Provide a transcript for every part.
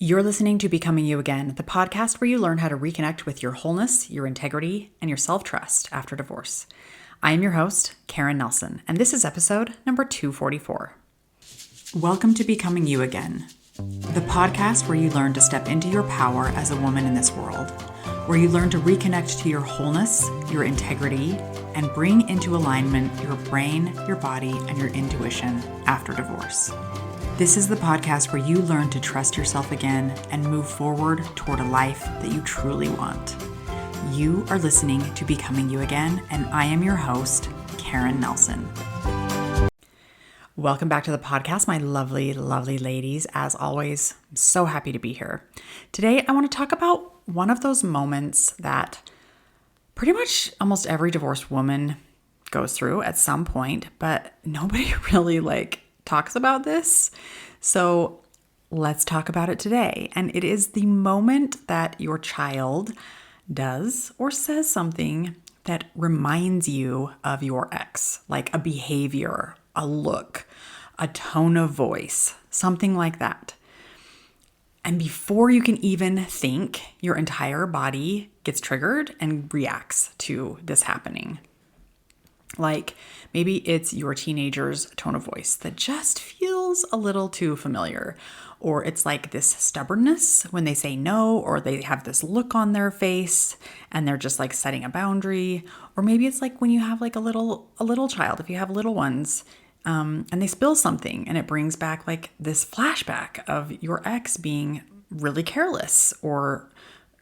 You're listening to Becoming You Again, the podcast where you learn how to reconnect with your wholeness, your integrity, and your self-trust after divorce. I am your host, Karen Nelson, and this is episode number 244. Welcome to Becoming You Again, the podcast where you learn to step into your power as a woman in this world, where you learn to reconnect to your wholeness, your integrity, and bring into alignment your brain, your body, and your intuition after divorce. This is the podcast where you learn to trust yourself again and move forward toward a life that you truly want. You are listening to Becoming You Again, and I am your host, Karen Nelson. Welcome back to the podcast, my lovely, lovely ladies. As always, I'm so happy to be here. Today, I want to talk about one of those moments that pretty much almost every divorced woman goes through at some point, but nobody really talks about this. So let's talk about it today. And it is the moment that your child does or says something that reminds you of your ex, like a behavior, a look, a tone of voice, something like that. And before you can even think, your entire body gets triggered and reacts to this happening. Like maybe it's your teenager's tone of voice that just feels a little too familiar. Or it's like this stubbornness when they say no, or they have this look on their face and they're just like setting a boundary. Or maybe it's like when you have like a little child, if you have little ones, and they spill something and it brings back like this flashback of your ex being really careless, or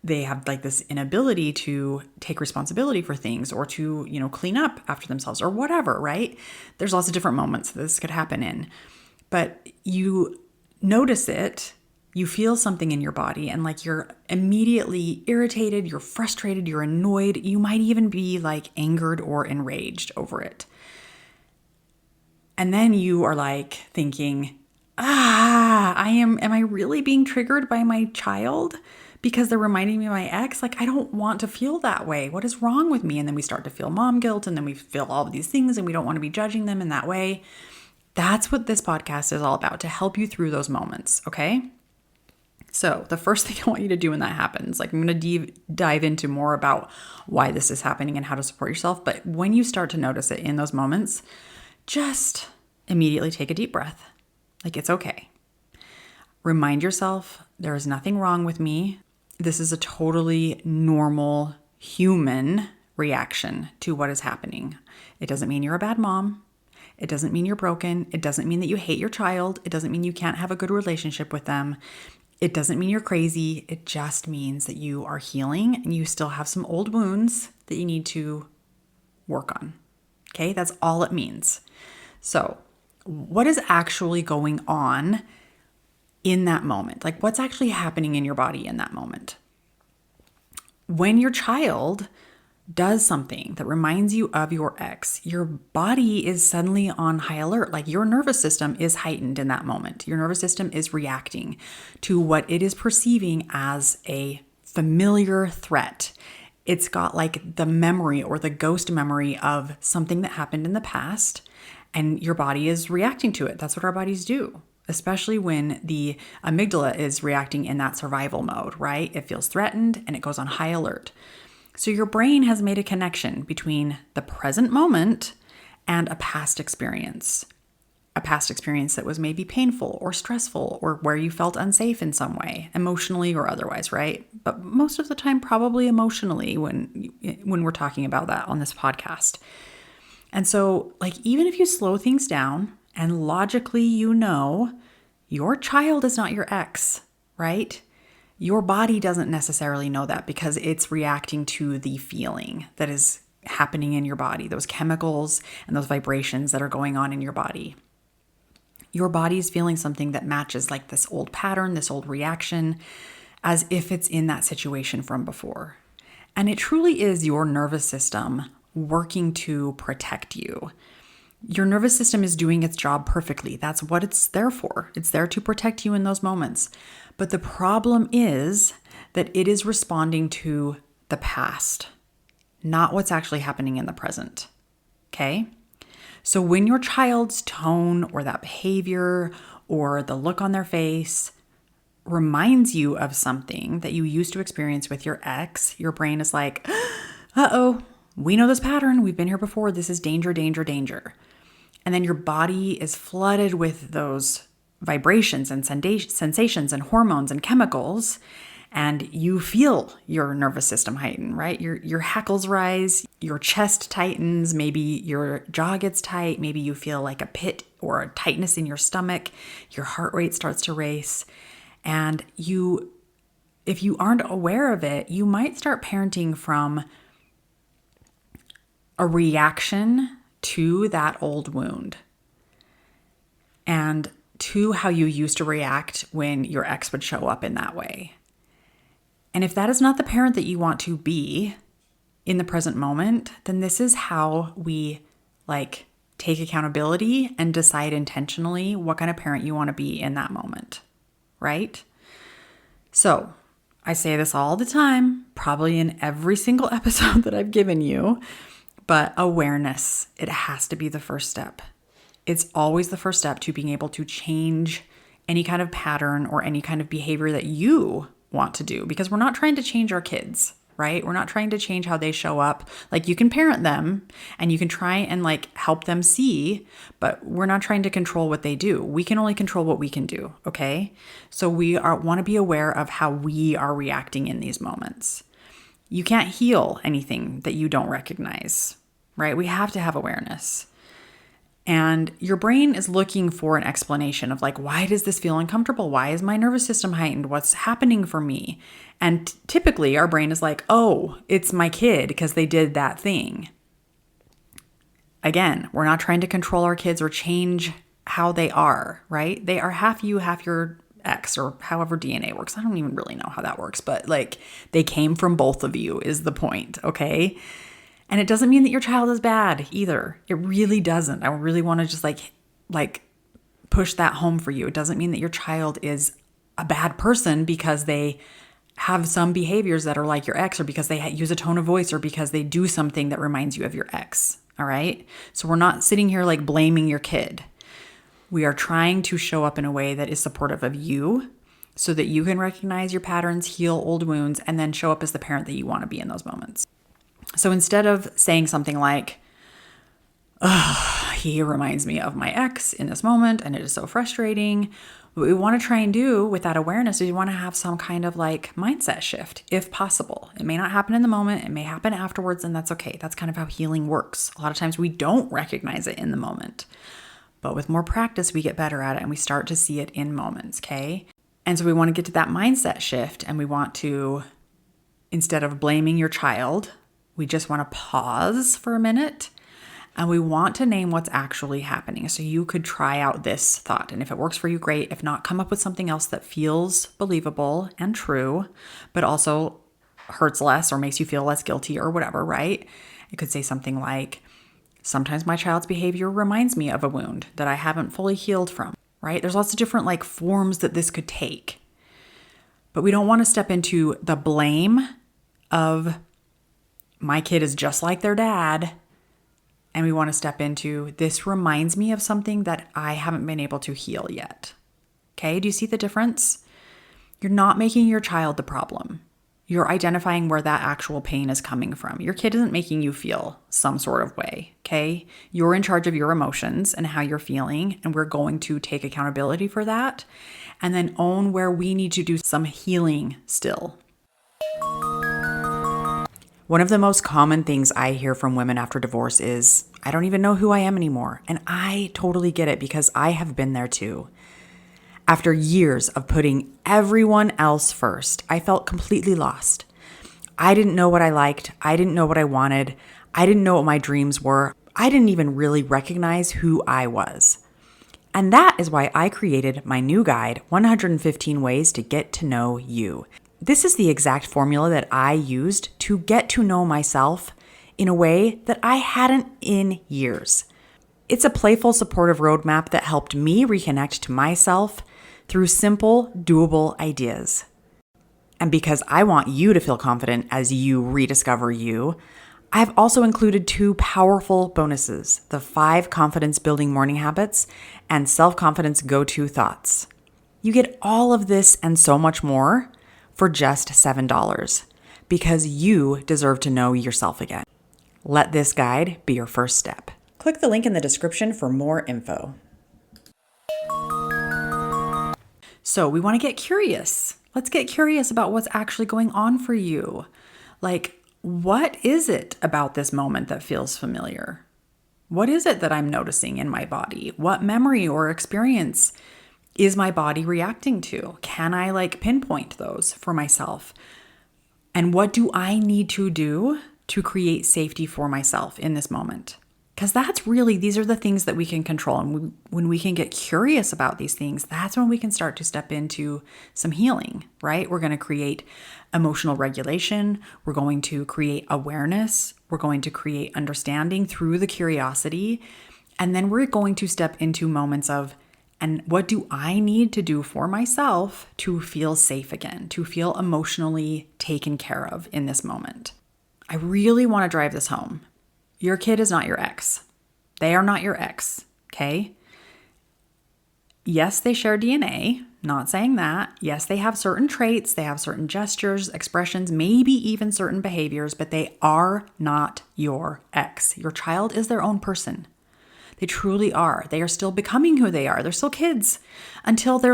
they have like this inability to take responsibility for things or to, clean up after themselves or whatever, right? There's lots of different moments that this could happen in, but you notice it, you feel something in your body and like you're immediately irritated, you're frustrated, you're annoyed, you might even be like angered or enraged over it. And then you are like thinking, am I really being triggered by my child? Because they're reminding me of my ex? Like, I don't want to feel that way. What is wrong with me? And then we start to feel mom guilt, and then we feel all of these things, and we don't want to be judging them in that way. That's what this podcast is all about, to help you through those moments, okay? So the first thing I want you to do when that happens, like I'm going to dive into more about why this is happening and how to support yourself. But when you start to notice it in those moments, just immediately take a deep breath. Like, it's okay. Remind yourself, there is nothing wrong with me. This is a totally normal human reaction to what is happening. It doesn't mean you're a bad mom. It doesn't mean you're broken. It doesn't mean that you hate your child. It doesn't mean you can't have a good relationship with them. It doesn't mean you're crazy. It just means that you are healing and you still have some old wounds that you need to work on. Okay, that's all it means. So, what is actually going on in that moment? Like, what's actually happening in your body in that moment? When your child does something that reminds you of your ex, your body is suddenly on high alert. Like, your nervous system is heightened in that moment. Your nervous system is reacting to what it is perceiving as a familiar threat. It's got like the memory or the ghost memory of something that happened in the past, and your body is reacting to it. That's what our bodies do, especially when the amygdala is reacting in that survival mode, right? It feels threatened and it goes on high alert. So your brain has made a connection between the present moment and a past experience that was maybe painful or stressful, or where you felt unsafe in some way, emotionally or otherwise, right? But most of the time, probably emotionally when we're talking about that on this podcast. And so, like, even if you slow things down and logically your child is not your ex, right? Your body doesn't necessarily know that because it's reacting to the feeling that is happening in your body, those chemicals and those vibrations that are going on in your body. Your body is feeling something that matches like this old pattern, this old reaction, as if it's in that situation from before. And it truly is your nervous system working to protect you. Your nervous system is doing its job perfectly. That's what it's there for. It's there to protect you in those moments. But the problem is that it is responding to the past, not what's actually happening in the present. Okay? So when your child's tone or that behavior or the look on their face reminds you of something that you used to experience with your ex, your brain is like, uh-oh, we know this pattern. We've been here before. This is danger, danger, danger. And then your body is flooded with those vibrations and sensations and hormones and chemicals. And you feel your nervous system heighten, right? Your hackles rise, your chest tightens, maybe your jaw gets tight, maybe you feel like a pit or a tightness in your stomach, your heart rate starts to race. And if you aren't aware of it, you might start parenting from a reaction to that old wound and to how you used to react when your ex would show up in that way. And if that is not the parent that you want to be in the present moment, then this is how we take accountability and decide intentionally what kind of parent you want to be in that moment, right? So I say this all the time, probably in every single episode that I've given you, but awareness, it has to be the first step. It's always the first step to being able to change any kind of pattern or any kind of behavior that you want to do, because we're not trying to change our kids, right? We're not trying to change how they show up. You can parent them and you can try and help them see, but we're not trying to control what they do. We can only control what we can do, okay? So we want to be aware of how we are reacting in these moments. You can't heal anything that you don't recognize, right? We have to have awareness. And your brain is looking for an explanation of why does this feel uncomfortable? Why is my nervous system heightened? What's happening for me? And typically our brain is like, oh, it's my kid because they did that thing. Again, we're not trying to control our kids or change how they are, right? They are half you, half your ex, or however DNA works. I don't even really know how that works, but they came from both of you is the point, okay? And it doesn't mean that your child is bad either. It really doesn't. I really want to just push that home for you. It doesn't mean that your child is a bad person because they have some behaviors that are like your ex, or because they use a tone of voice, or because they do something that reminds you of your ex. All right. So we're not sitting here blaming your kid. We are trying to show up in a way that is supportive of you so that you can recognize your patterns, heal old wounds, and then show up as the parent that you want to be in those moments. So instead of saying something like, he reminds me of my ex in this moment and it is so frustrating, what we want to try and do with that awareness is you want to have some kind of mindset shift, if possible. It may not happen in the moment. It may happen afterwards, and that's okay. That's kind of how healing works. A lot of times we don't recognize it in the moment, but with more practice, we get better at it and we start to see it in moments, okay? And so we want to get to that mindset shift, and we want to, instead of blaming your child, we just want to pause for a minute and we want to name what's actually happening. So you could try out this thought, and if it works for you, great. If not, come up with something else that feels believable and true, but also hurts less or makes you feel less guilty or whatever, right? You could say something like, sometimes my child's behavior reminds me of a wound that I haven't fully healed from, right? There's lots of different forms that this could take, but we don't want to step into the blame of my kid is just like their dad. And we want to step into, this reminds me of something that I haven't been able to heal yet. Okay, do you see the difference? You're not making your child the problem. You're identifying where that actual pain is coming from. Your kid isn't making you feel some sort of way, okay? You're in charge of your emotions and how you're feeling, and we're going to take accountability for that and then own where we need to do some healing still. One of the most common things I hear from women after divorce is, I don't even know who I am anymore. And I totally get it because I have been there too. After years of putting everyone else first, I felt completely lost. I didn't know what I liked. I didn't know what I wanted. I didn't know what my dreams were. I didn't even really recognize who I was. And that is why I created my new guide, 115 Ways to Get to Know You. This is the exact formula that I used to get to know myself in a way that I hadn't in years. It's a playful, supportive roadmap that helped me reconnect to myself through simple, doable ideas. And because I want you to feel confident as you rediscover you, I've also included 2 powerful bonuses, the 5 confidence building morning habits and self-confidence go-to thoughts. You get all of this and so much more for just $7 because you deserve to know yourself again. Let this guide be your first step. Click the link in the description for more info. So we want to get curious. Let's get curious about what's actually going on for you. Like, what is it about this moment that feels familiar? What is it that I'm noticing in my body? What memory or experience is my body reacting to? Can I pinpoint those for myself? And what do I need to do to create safety for myself in this moment? Because these are the things that we can control. And when we can get curious about these things, that's when we can start to step into some healing, right? We're going to create emotional regulation. We're going to create awareness. We're going to create understanding through the curiosity. And then we're going to step into moments of, and what do I need to do for myself to feel safe again, to feel emotionally taken care of in this moment? I really want to drive this home. Your kid is not your ex. They are not your ex, okay? Yes, they share DNA, not saying that. Yes, they have certain traits, they have certain gestures, expressions, maybe even certain behaviors, but they are not your ex. Your child is their own person. They truly are. They are still becoming who they are. They're still kids until they're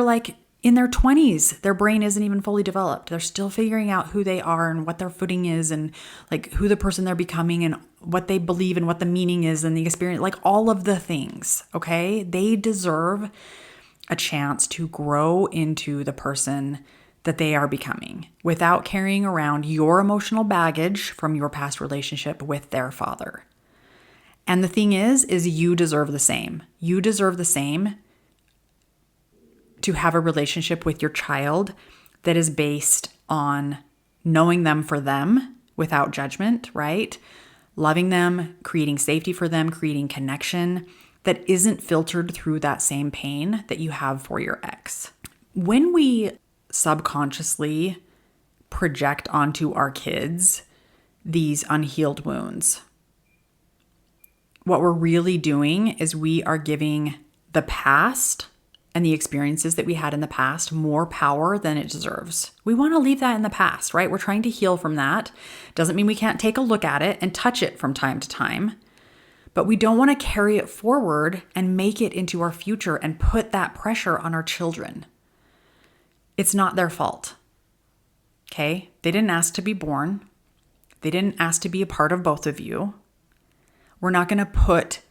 in their 20s. Their brain isn't even fully developed. They're still figuring out who they are and what their footing is and who the person they're becoming and what they believe and what the meaning is and the experience, all of the things, okay? They deserve a chance to grow into the person that they are becoming without carrying around your emotional baggage from your past relationship with their father. And the thing is you deserve the same. You deserve the same to have a relationship with your child that is based on knowing them for them without judgment, right? Loving them, creating safety for them, creating connection that isn't filtered through that same pain that you have for your ex. When we subconsciously project onto our kids these unhealed wounds, what we're really doing is we are giving the past and the experiences that we had in the past more power than it deserves. We want to leave that in the past, right? We're trying to heal from that. Doesn't mean we can't take a look at it and touch it from time to time, but we don't want to carry it forward and make it into our future and put that pressure on our children. It's not their fault, okay? They didn't ask to be born. They didn't ask to be a part of both of you. We're not going to put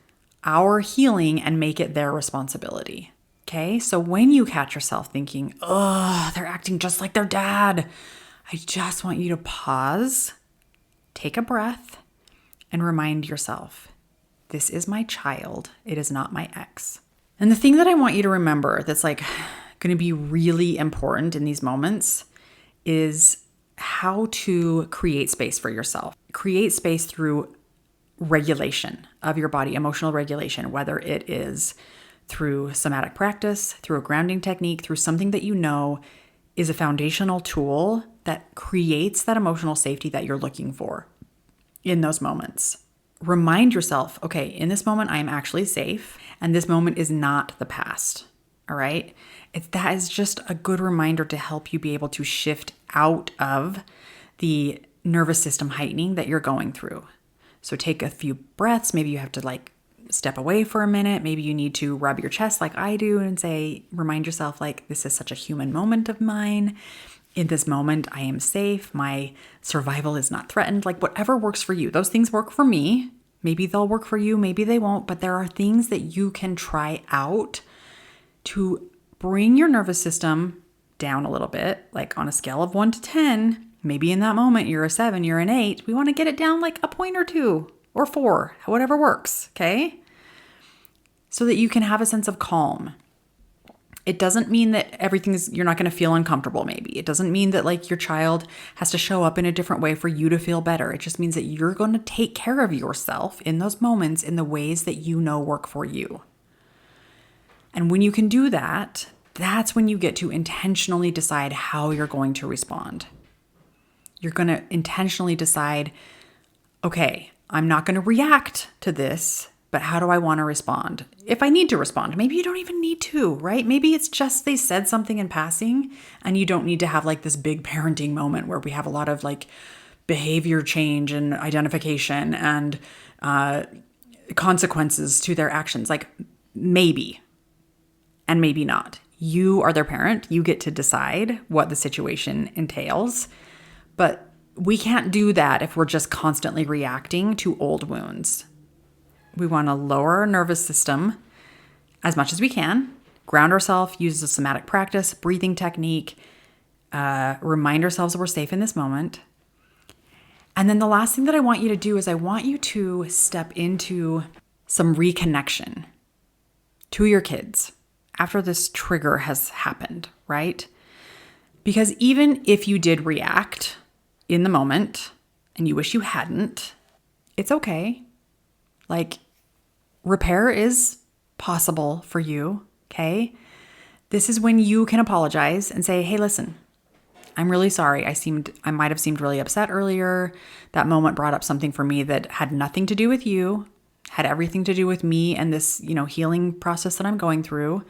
our healing and make it their responsibility. Okay, so when you catch yourself thinking, oh, they're acting just like their dad, I just want you to pause, take a breath, and remind yourself, this is my child. It is not my ex. And the thing that I want you to remember that's going to be really important in these moments is how to create space for yourself. Create space through regulation of your body, emotional regulation, whether it is through somatic practice, through a grounding technique, through something that you know is a foundational tool that creates that emotional safety that you're looking for in those moments. Remind yourself, okay, in this moment, I am actually safe, and this moment is not the past, all right? That is just a good reminder to help you be able to shift out of the nervous system heightening that you're going through. So take a few breaths. Maybe you have to step away for a minute. Maybe you need to rub your chest like I do and remind yourself this is such a human moment of mine. In this moment, I am safe. My survival is not threatened. Whatever works for you. Those things work for me. Maybe they'll work for you. Maybe they won't. But there are things that you can try out to bring your nervous system down a little bit, on a scale of 1 to 10. Maybe in that moment, you're a 7, you're an 8. We want to get it down a point or 2 or 4, whatever works, okay? So that you can have a sense of calm. It doesn't mean that you're not going to feel uncomfortable maybe. It doesn't mean that your child has to show up in a different way for you to feel better. It just means that you're going to take care of yourself in those moments in the ways that you know work for you. And when you can do that, that's when you get to intentionally decide how you're going to respond. You're going to intentionally decide, okay, I'm not going to react to this but how do I want to respond? If I need to respond, maybe you don't even need to, right? Maybe it's just they said something in passing and you don't need to have like this big parenting moment where we have a lot of like behavior change and identification and consequences to their actions. Like maybe and maybe not. You are their parent. You get to decide what the situation entails. But we can't do that if we're just constantly reacting to old wounds. We want to lower our nervous system as much as we can, ground ourselves, use a somatic practice, breathing technique, remind ourselves that we're safe in this moment. And then the last thing that I want you to do is I want you to step into some reconnection to your kids after this trigger has happened, right? Because even if you did react in the moment and you wish you hadn't, it's okay. Like, repair is possible for you, okay? This is when you can apologize and say, hey, listen, I'm really sorry. I might have seemed really upset earlier. That moment brought up something for me that had nothing to do with you, had everything to do with me and this, healing process that I'm going through.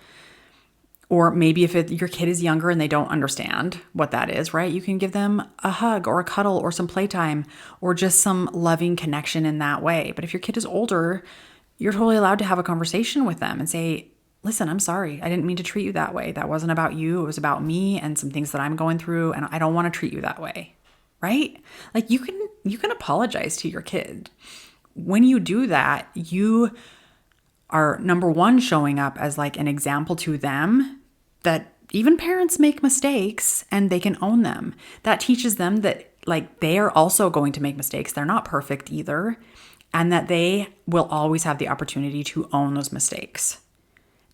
Or maybe if your kid is younger and they don't understand what that is, right? You can give them a hug or a cuddle or some playtime or just some loving connection in that way. But if your kid is older, you're totally allowed to have a conversation with them and say, listen, I'm sorry. I didn't mean to treat you that way. That wasn't about you. It was about me and some things that I'm going through, and I don't want to treat you that way, right? Like you can apologize to your kid. When you do that, you are, number one, showing up as like an example to them that even parents make mistakes and they can own them. That teaches them that like they are also going to make mistakes. They're not perfect either. And that they will always have the opportunity to own those mistakes.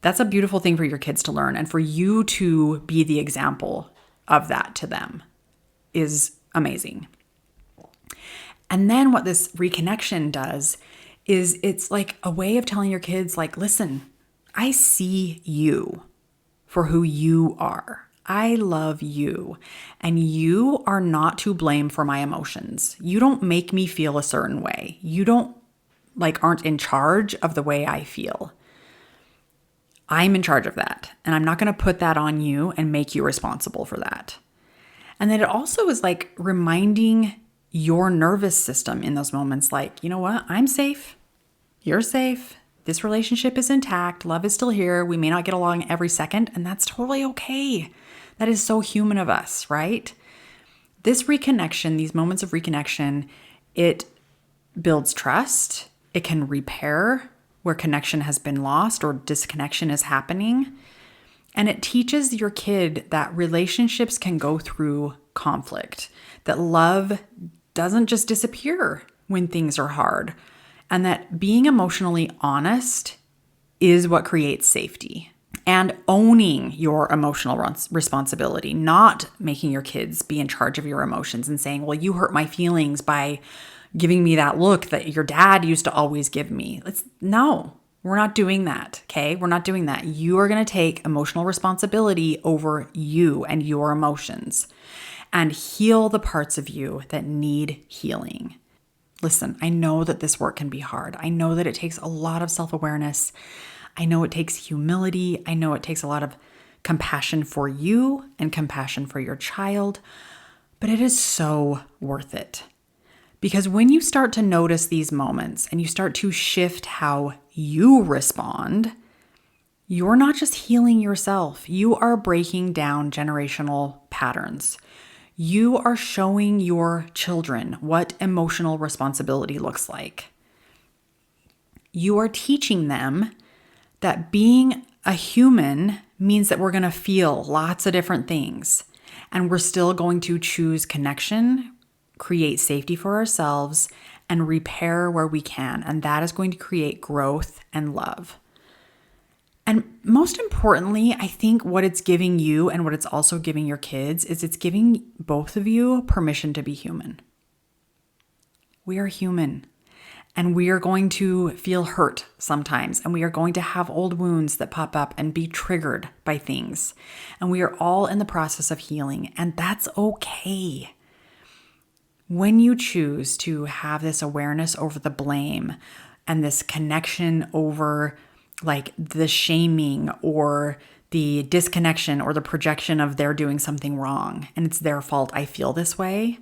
That's a beautiful thing for your kids to learn. And for you to be the example of that to them is amazing. And then what this reconnection does is it's like a way of telling your kids, like, listen, I see you for who you are. I love you, and you are not to blame for my emotions. You don't make me feel a certain way. You aren't in charge of the way I feel. I'm in charge of that, and I'm not going to put that on you and make you responsible for that. And then it also is like reminding your nervous system in those moments, like, you know what? I'm safe. You're safe. This relationship is intact. Love is still here. We may not get along every second, and that's totally okay. That is so human of us, right? This reconnection, these moments of reconnection, it builds trust. It can repair where connection has been lost or disconnection is happening. And it teaches your kid that relationships can go through conflict, that love doesn't just disappear when things are hard, and that being emotionally honest is what creates safety. And owning your emotional responsibility, not making your kids be in charge of your emotions and saying, well, you hurt my feelings by giving me that look that your dad used to always give me. No, we're not doing that, okay? We're not doing that. You are going to take emotional responsibility over you and your emotions and heal the parts of you that need healing. Listen, I know that this work can be hard. I know that it takes a lot of self-awareness. I know it takes humility. I know it takes a lot of compassion for you and compassion for your child, but it is so worth it. Because when you start to notice these moments and you start to shift how you respond, you're not just healing yourself. You are breaking down generational patterns. You are showing your children what emotional responsibility looks like. You are teaching them that being a human means that we're going to feel lots of different things, and we're still going to choose connection, create safety for ourselves, and repair where we can. And that is going to create growth and love. And most importantly, I think what it's giving you and what it's also giving your kids is it's giving both of you permission to be human. We are human. And we are going to feel hurt sometimes, and we are going to have old wounds that pop up and be triggered by things. And we are all in the process of healing, and that's okay. When you choose to have this awareness over the blame, and this connection over like the shaming or the disconnection or the projection of they're doing something wrong and it's their fault I feel this way,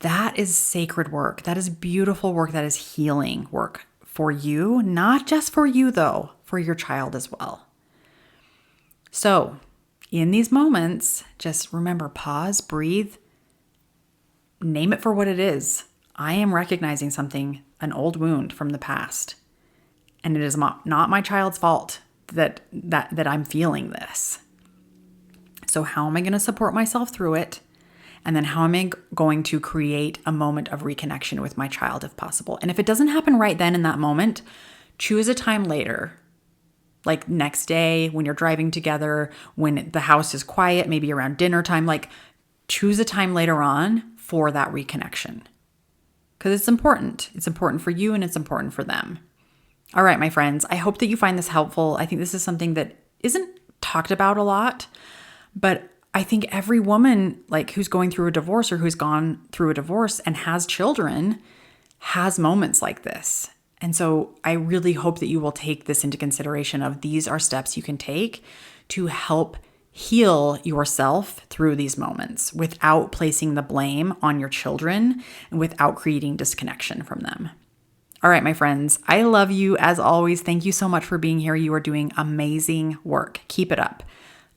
that is sacred work. That is beautiful work. That is healing work for you, not just for you though, for your child as well. So in these moments, just remember, pause, breathe, name it for what it is. I am recognizing something, an old wound from the past. And it is not my child's fault that I'm feeling this. So how am I going to support myself through it? And then how am I going to create a moment of reconnection with my child if possible? And if it doesn't happen right then in that moment, choose a time later, like next day when you're driving together, when the house is quiet, maybe around dinner time, like choose a time later on for that reconnection. Because it's important. It's important for you and it's important for them. All right, my friends, I hope that you find this helpful. I think this is something that isn't talked about a lot, but I think every woman like who's going through a divorce or who's gone through a divorce and has children has moments like this. And so I really hope that you will take this into consideration of these are steps you can take to help heal yourself through these moments without placing the blame on your children and without creating disconnection from them. All right, my friends, I love you as always. Thank you so much for being here. You are doing amazing work. Keep it up.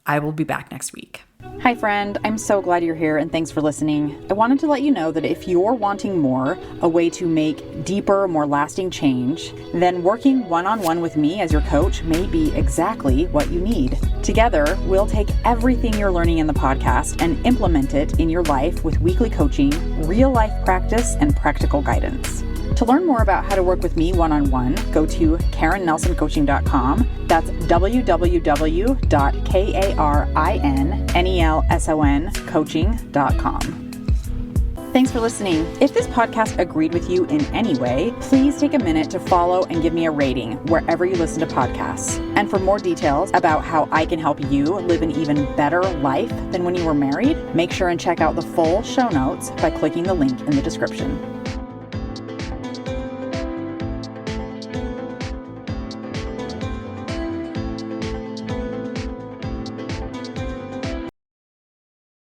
I will be back next week. Hi, friend. I'm so glad you're here and thanks for listening. I wanted to let you know that if you're wanting more, a way to make deeper, more lasting change, then working one-on-one with me as your coach may be exactly what you need. Together, we'll take everything you're learning in the podcast and implement it in your life with weekly coaching, real life practice, and practical guidance. To learn more about how to work with me one-on-one, go to KarenNelsonCoaching.com. That's www.KarenNelsonCoaching.com. Thanks for listening. If this podcast agreed with you in any way, please take a minute to follow and give me a rating wherever you listen to podcasts. And for more details about how I can help you live an even better life than when you were married, make sure and check out the full show notes by clicking the link in the description.